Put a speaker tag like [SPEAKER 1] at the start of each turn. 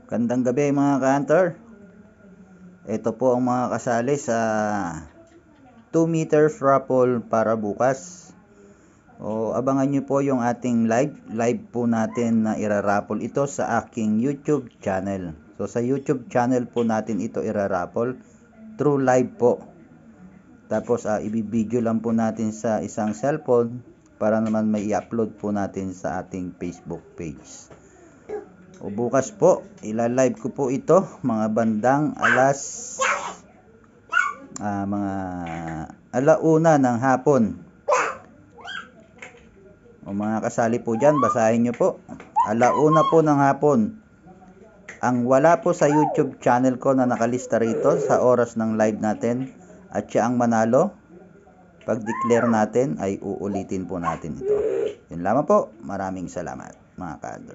[SPEAKER 1] Gandang gabi mga ka-hunter. Ito po ang mga kasali sa 2 meters raffle para bukas. Abangan nyo po yung ating live po natin na iraraffle ito sa aking YouTube channel. So sa YouTube channel po natin ito iraraffle through live po. Tapos ibibideo lang po natin sa isang cellphone para naman may i-upload po natin sa ating Facebook page. Bukas po, ilalive ko po ito mga bandang mga alauna ng hapon. Mga kasali po dyan, basahin nyo po. Alauna po ng hapon. Ang wala po sa YouTube channel ko na nakalista rito sa oras ng live natin at siya ang manalo, pag-declare natin ay uulitin po natin ito. Yun lamang po. Maraming salamat mga ka-hunter.